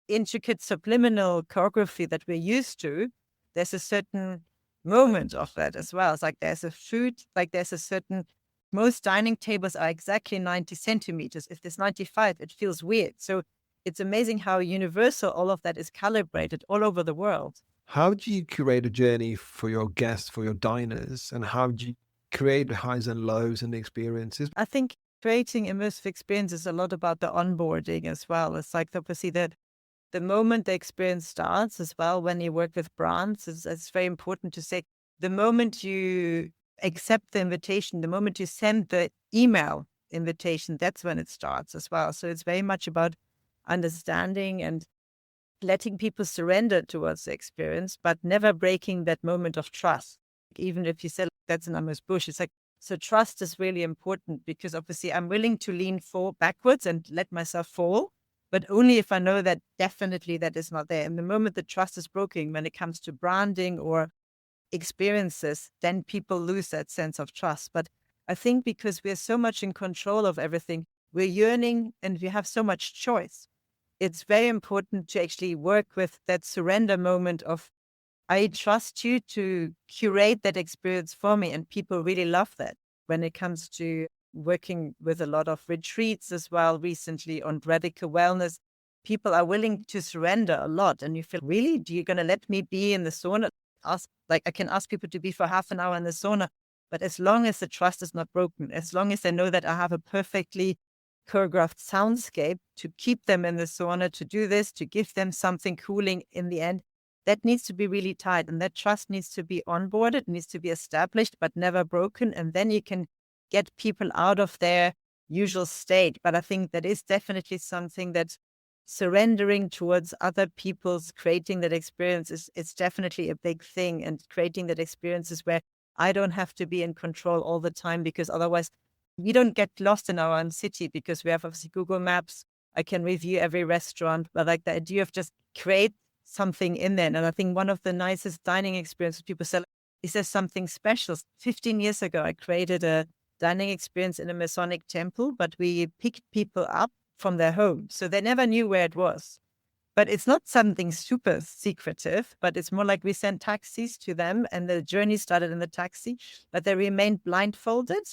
intricate subliminal choreography that we're used to. There's a certain moment of that as well. It's like there's a food, like there's a certain, most dining tables are exactly 90 centimeters. If there's 95, it feels weird. So it's amazing how universal all of that is calibrated all over the world. How do you curate a journey for your guests, for your diners, and how do you create the highs and lows and the experiences? I think creating immersive experience is a lot about the onboarding as well. It's like obviously that the moment the experience starts as well, when you work with brands, it's very important to say the moment you accept the invitation, the moment you send the email invitation, that's when it starts as well. So it's very much about understanding and letting people surrender towards the experience, but never breaking that moment of trust. Even if you say that's an almost bush, it's like, so trust is really important, because obviously I'm willing to lean backwards and let myself fall, but only if I know that definitely that is not there. And the moment the trust is broken when it comes to branding or experiences, then people lose that sense of trust. But I think because we're so much in control of everything, we're yearning and we have so much choice. It's very important to actually work with that surrender moment of, I trust you to curate that experience for me. And people really love that. When it comes to working with a lot of retreats as well recently on radical wellness, people are willing to surrender a lot. And you feel, really, do you going to let me be in the sauna? I can ask people to be for half an hour in the sauna, but as long as the trust is not broken, as long as they know that I have a perfectly choreographed soundscape to keep them in the sauna, to do this, to give them something cooling in the end, that needs to be really tight. And that trust needs to be onboarded, needs to be established, but never broken. And then you can get people out of their usual state. But I think that is definitely something that surrendering towards other people's creating that experience is definitely a big thing. And creating that experience is where I don't have to be in control all the time, because otherwise we don't get lost in our own city, because we have obviously Google Maps. I can review every restaurant, but like the idea of just create something in there. And I think one of the nicest dining experiences people say, is there something special? 15 years ago, I created a dining experience in a Masonic temple, but we picked people up from their home. So they never knew where it was. But it's not something super secretive, but it's more like we sent taxis to them, and the journey started in the taxi, but they remained blindfolded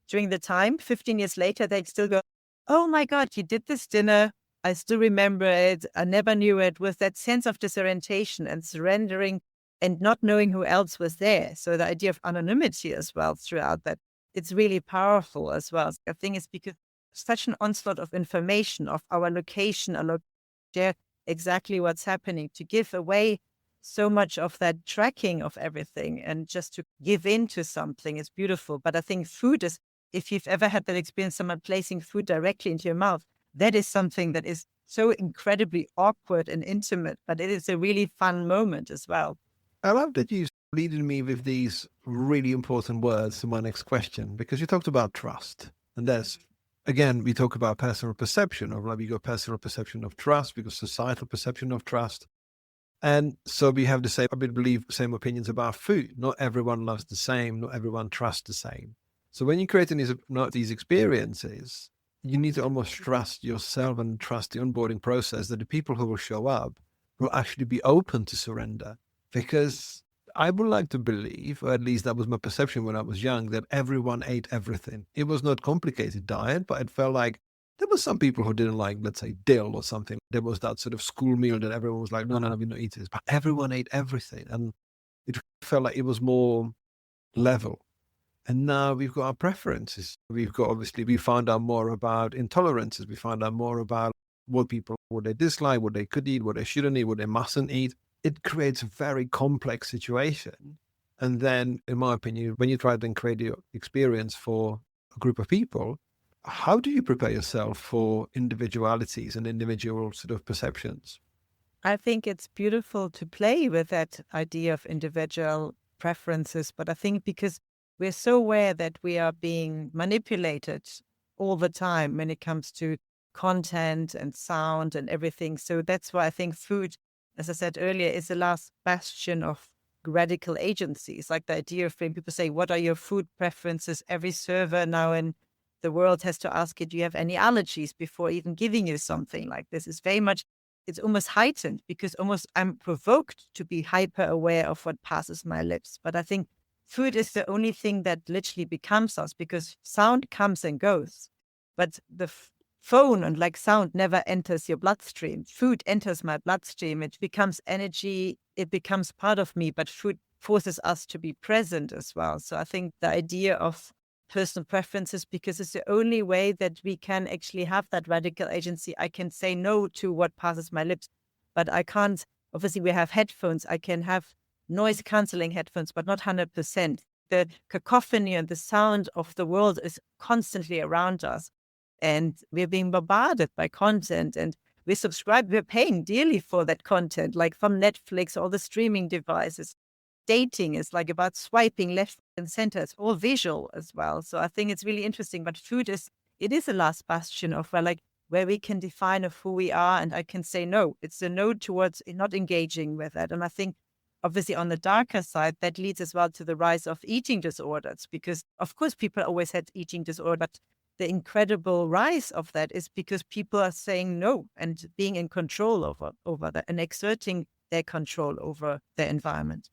during the time. 15 years later, they still go, oh my God, you did this dinner. I still remember it. I never knew it. With that sense of disorientation and surrendering and not knowing who else was there. So the idea of anonymity as well throughout that, it's really powerful as well. I think it's because such an onslaught of information of our location, share exactly what's happening, to give away so much of that tracking of everything and just to give in to something is beautiful. But I think food is, if you've ever had that experience, someone placing food directly into your mouth, that is something that is so incredibly awkward and intimate, but it is a really fun moment as well. I love that you leading me with these really important words to my next question, because you talked about trust. And there's, again, we talk about personal perception, or like we got personal perception of trust, because societal perception of trust. And so we have the same, I believe, same opinions about food. Not everyone loves the same. Not everyone trusts the same. So when you're creating these experiences, you need to almost trust yourself and trust the onboarding process, that the people who will show up will actually be open to surrender. Because I would like to believe, or at least that was my perception when I was young, that everyone ate everything. It was not complicated diet, but it felt like there was some people who didn't like, let's say, dill or something. There was that sort of school meal that everyone was like, no, we're not eating this. But everyone ate everything. And it felt like it was more level. And now we've got our preferences. We've got, obviously, we found out more about intolerances. We found out more about what they dislike, what they could eat, what they shouldn't eat, what they mustn't eat. It creates a very complex situation. And then, in my opinion, when you try to create the experience for a group of people, how do you prepare yourself for individualities and individual sort of perceptions? I think it's beautiful to play with that idea of individual preferences, but I think because we're so aware that we are being manipulated all the time when it comes to content and sound and everything. So that's why I think food, as I said earlier, is the last bastion of radical agency. It's like the idea of when people say, what are your food preferences? Every server now in the world has to ask you, do you have any allergies before even giving you something like this? It's very much, it's almost heightened because almost I'm provoked to be hyper aware of what passes my lips. But I think food is the only thing that literally becomes us, because sound comes and goes. But the phone and like sound never enters your bloodstream. Food enters my bloodstream. It becomes energy. It becomes part of me, but food forces us to be present as well. So I think the idea of personal preferences, because it's the only way that we can actually have that radical agency. I can say no to what passes my lips, but I can't. Obviously, we have headphones. I can have noise canceling headphones, but not 100%. The cacophony and the sound of the world is constantly around us. And we're being bombarded by content, and we're paying dearly for that content, like from Netflix, all the streaming devices. Dating is like about swiping left and center. It's all visual as well. So I think it's really interesting. But food is the last bastion of where we can define of who we are, and I can say no. It's a no towards not engaging with that. And I think obviously on the darker side, that leads as well to the rise of eating disorders, because of course people always had eating disorder, but the incredible rise of that is because people are saying no and being in control over that and exerting their control over their environment.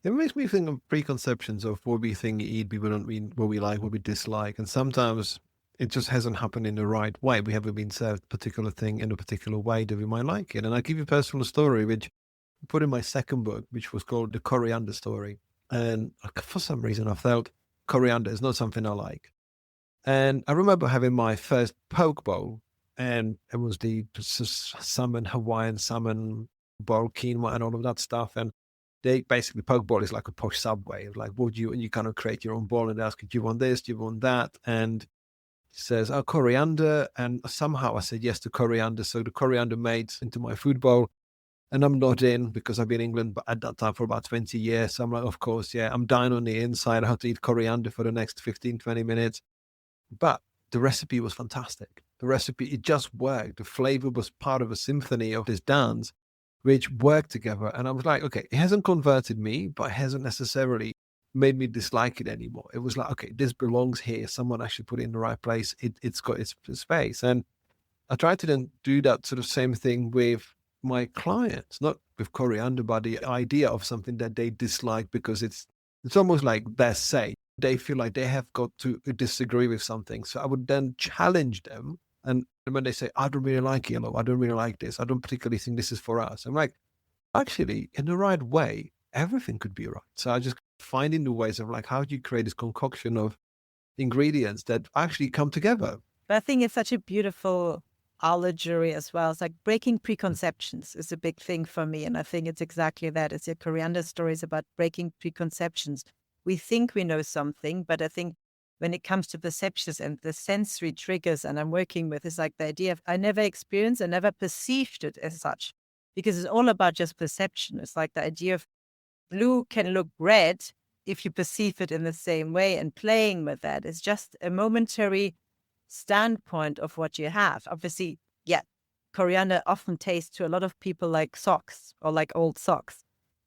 It makes me think of preconceptions of what we think we eat, people don't mean what we like, what we dislike. And sometimes it just hasn't happened in the right way. We haven't been served a particular thing in a particular way that we might like it. And I'll give you a personal story, which I put in my second book, which was called The Coriander Story. And for some reason, I felt coriander is not something I like. And I remember having my first poke bowl, and it was the salmon, Hawaiian salmon bowl, quinoa, and all of that stuff. And they basically, poke bowl is like a posh Subway. It's like, and you kind of create your own bowl and ask, do you want this? Do you want that? And it says, oh, coriander. And somehow I said yes to coriander. So the coriander made into my food bowl. And I'm not in, because I've been in England at that time for about 20 years. So I'm like, of course, yeah, I'm dying on the inside. I have to eat coriander for the next 15, 20 minutes. But the recipe was fantastic. The recipe, it just worked. The flavor was part of a symphony of this dance, which worked together. And I was like, okay, it hasn't converted me, but it hasn't necessarily made me dislike it anymore. It was like, okay, this belongs here. Someone actually put it in the right place. It's got its space. And I try to then do that sort of same thing with my clients, not with coriander, but the idea of something that they dislike, because it's almost like their say. They feel like they have got to disagree with something. So I would then challenge them. And when they say, I don't really like yellow, I don't really like this, I don't particularly think this is for us. I'm like, actually, in the right way, everything could be right. So I just finding the ways of like, how do you create this concoction of ingredients that actually come together? But I think it's such a beautiful allegory as well. It's like breaking preconceptions is a big thing for me. And I think it's exactly that. It's your coriander stories about breaking preconceptions. We think we know something, but I think when it comes to perceptions and the sensory triggers and I'm working with, it's like the idea of I never experienced, I never perceived it as such, because it's all about just perception. It's like the idea of blue can look red if you perceive it in the same way, and playing with that is just a momentary standpoint of what you have. Obviously, yeah, coriander often tastes to a lot of people like socks or like old socks.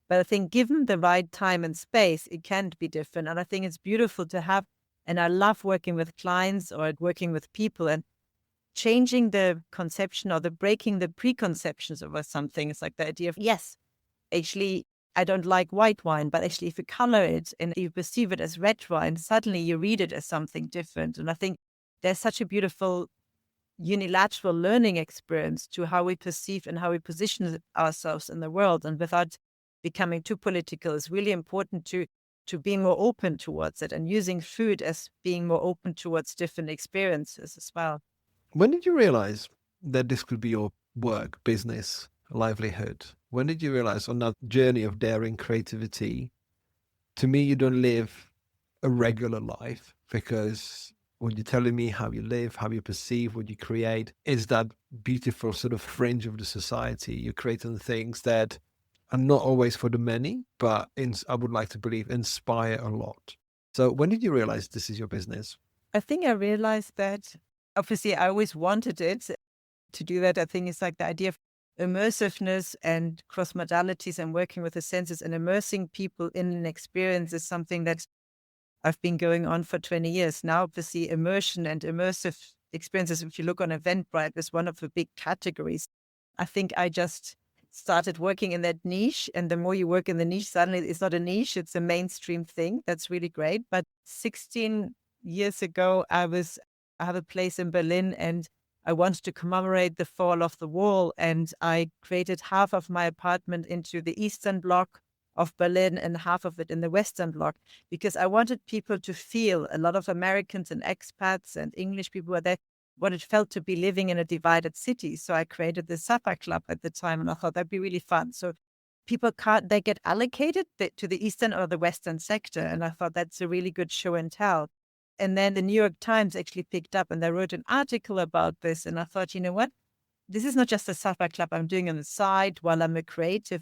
But I think given the right time and space, it can be different. And I think it's beautiful to have, and I love working with clients or working with people and changing the conception or the breaking the preconceptions over something. It's like the idea of, yes, actually, I don't like white wine, but actually if you color it and you perceive it as red wine, suddenly you read it as something different. And I think there's such a beautiful unilateral learning experience to how we perceive and how we position ourselves in the world. And without becoming too political, it's really important to be more open towards it and using food as being more open towards different experiences as well. When did you realize that this could be your work, business, livelihood? When did you realize on that journey of daring creativity, to me, you don't live a regular life, because when you're telling me how you live, how you perceive, what you create, is that beautiful sort of fringe of the society. You're creating things that are not always for the many, but I would like to believe inspire a lot. So when did you realize this is your business? I think I realized that obviously I always wanted it to do that. I think it's like the idea of immersiveness and cross modalities and working with the senses and immersing people in an experience is something that I've been going on for 20 years now. Obviously, immersion and immersive experiences, if you look on Eventbrite, is one of the big categories. I think I just started working in that niche. And the more you work in the niche, suddenly it's not a niche, it's a mainstream thing. That's really great. But 16 years ago, I have a place in Berlin and I wanted to commemorate the fall of the wall. And I created half of my apartment into the Eastern Bloc of Berlin and half of it in the Western Bloc, because I wanted people to feel, a lot of Americans and expats and English people were there, what it felt to be living in a divided city. So I created the Supper Club at the time and I thought that'd be really fun. So people they get allocated to the Eastern or the Western sector. And I thought that's a really good show and tell. And then the New York Times actually picked up and they wrote an article about this. And I thought, you know what? This is not just a Supper Club I'm doing on the side while I'm a creative.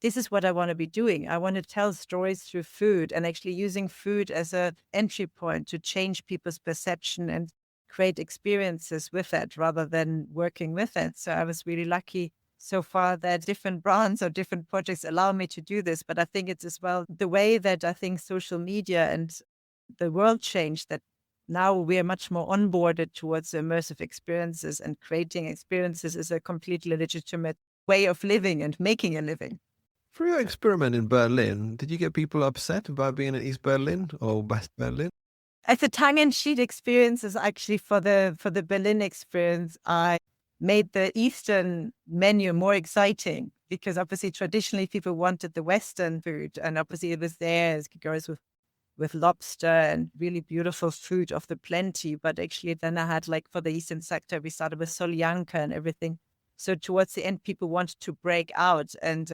This is what I want to be doing. I want to tell stories through food and actually using food as an entry point to change people's perception and create experiences with it rather than working with it. So I was really lucky so far that different brands or different projects allow me to do this. But I think it's as well the way that I think social media and the world changed, that now we are much more onboarded towards immersive experiences, and creating experiences is a completely legitimate way of living and making a living. For your experiment in Berlin, did you get people upset about being in East Berlin or West Berlin? As a tongue-in-cheek experience, is actually for the Berlin experience, I made the Eastern menu more exciting because obviously traditionally people wanted the Western food, and obviously it was there. It goes with lobster and really beautiful food of the plenty. But actually then I had, like, for the Eastern sector, we started with soljanka and everything. So towards the end, people wanted to break out, and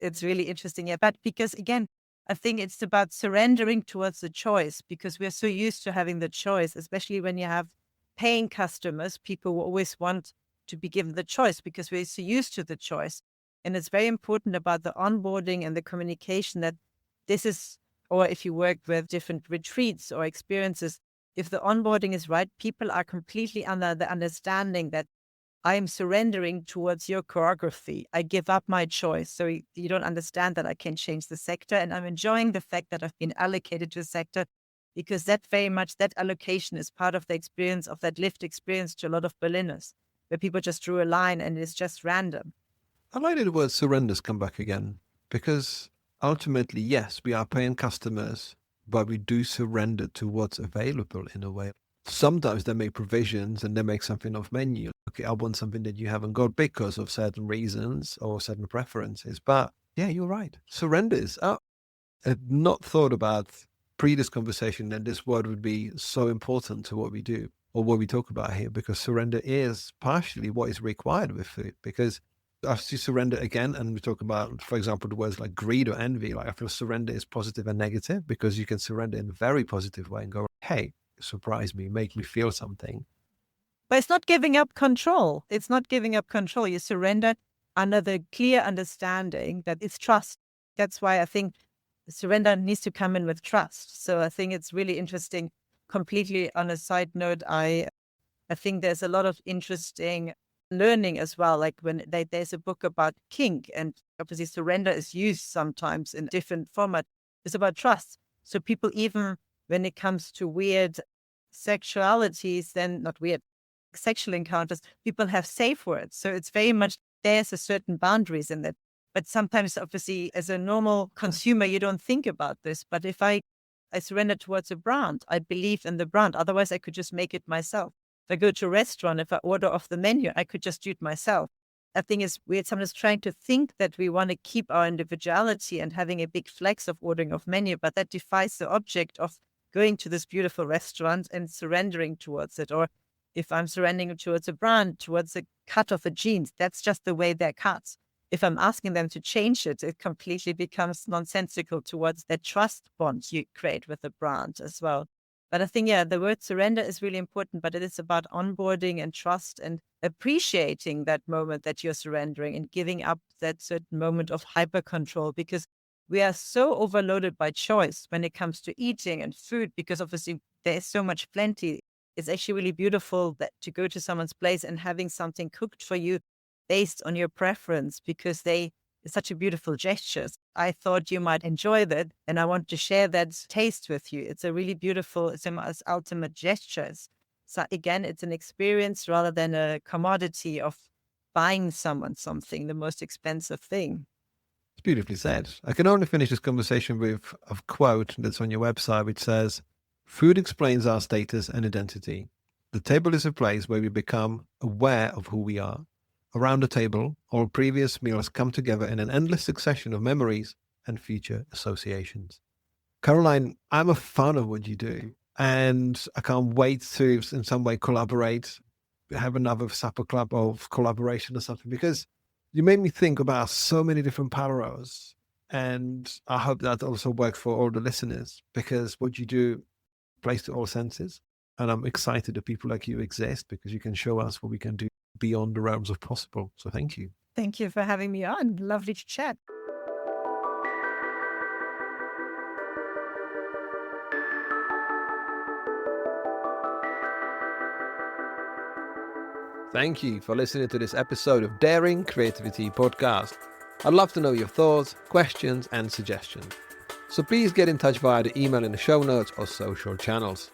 it's really interesting. Yeah, but because again, I think it's about surrendering towards the choice, because we're so used to having the choice, especially when you have paying customers. People will always want to be given the choice because we're so used to the choice. And it's very important about the onboarding and the communication that this is, or if you work with different retreats or experiences, if the onboarding is right, people are completely under the understanding that I am surrendering towards your choreography. I give up my choice. So you don't understand that I can change the sector. And I'm enjoying the fact that I've been allocated to a sector, because that allocation is part of the experience, of that lived experience to a lot of Berliners, where people just drew a line and it's just random. I like that the word surrenders come back again, because ultimately, yes, we are paying customers, but we do surrender to what's available in a way. Sometimes they make provisions and they make something off menu. Okay, I want something that you haven't got because of certain reasons or certain preferences. But Yeah, you're right. Surrenders. Oh, I had not thought about pre this conversation that this word would be so important to what we do or what we talk about here, because surrender is partially what is required with food. Because as you surrender again, and we talk about, for example, the words like greed or envy, like I feel surrender is positive and negative, because you can surrender in a very positive way and go, hey, surprise me, make me feel something. But it's not giving up control. It's not giving up control. You surrender under the clear understanding that it's trust. That's why I think surrender needs to come in with trust. So I think it's really interesting. Completely on a side note, I think there's a lot of interesting learning as well. Like when there's a book about kink, and obviously surrender is used sometimes in different format. It's about trust. So people, even when it comes to weird sexualities, then not weird sexual encounters, people have safe words. So it's very much, there's a certain boundaries in it. But sometimes, obviously, as a normal consumer, you don't think about this. But if I surrender towards a brand, I believe in the brand. Otherwise, I could just make it myself. If I go to a restaurant, if I order off the menu, I could just do it myself. I think it's weird sometimes trying to think that we want to keep our individuality and having a big flex of ordering off menu, but that defies the object of going to this beautiful restaurant and surrendering towards it. Or if I'm surrendering towards a brand, towards the cut of the jeans, that's just the way they're cut. If I'm asking them to change it, it completely becomes nonsensical towards that trust bond you create with the brand as well. But I think, yeah, the word surrender is really important, but it is about onboarding and trust and appreciating that moment that you're surrendering and giving up that certain moment of hyper control, because we are so overloaded by choice when it comes to eating and food, because obviously there is so much plenty. It's actually really beautiful that to go to someone's place and having something cooked for you based on your preference, because it's such a beautiful gesture. I thought you might enjoy that, and I want to share that taste with you. It's a really beautiful, it's an ultimate gestures. So again, it's an experience rather than a commodity of buying someone something, the most expensive thing. It's beautifully said. I can only finish this conversation with a quote that's on your website, which says, food explains our status and identity. The table is a place where we become aware of who we are. Around the table, all previous meals come together in an endless succession of memories and future associations. Caroline, I'm a fan of what you do, and I can't wait to in some way collaborate, have another supper club of collaboration or something, because you made me think about so many different parallels. And I hope that also works for all the listeners, because what you do plays to all senses. And I'm excited that people like you exist, because you can show us what we can do beyond the realms of possible. So thank you. Thank you for having me on. Lovely to chat. Thank you for listening to this episode of Daring Creativity Podcast. I'd love to know your thoughts, questions, and suggestions. So please get in touch via the email in the show notes or social channels.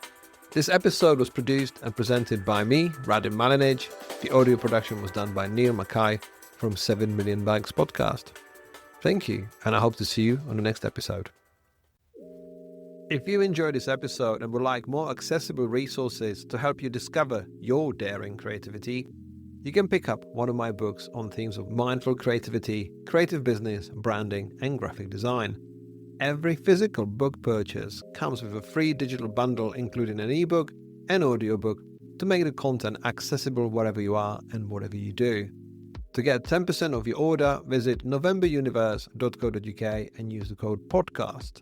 This episode was produced and presented by me, Radim Malinic. The audio production was done by Neil Mackay from 7 Million Bags Podcast. Thank you, and I hope to see you on the next episode. If you enjoyed this episode and would like more accessible resources to help you discover your daring creativity, you can pick up one of my books on themes of mindful creativity, creative business, branding, and graphic design. Every physical book purchase comes with a free digital bundle, including an ebook and audiobook, to make the content accessible wherever you are and whatever you do. To get 10% of your order, visit novemberuniverse.co.uk and use the code podcast.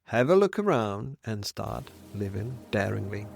Have a look around and start living daringly.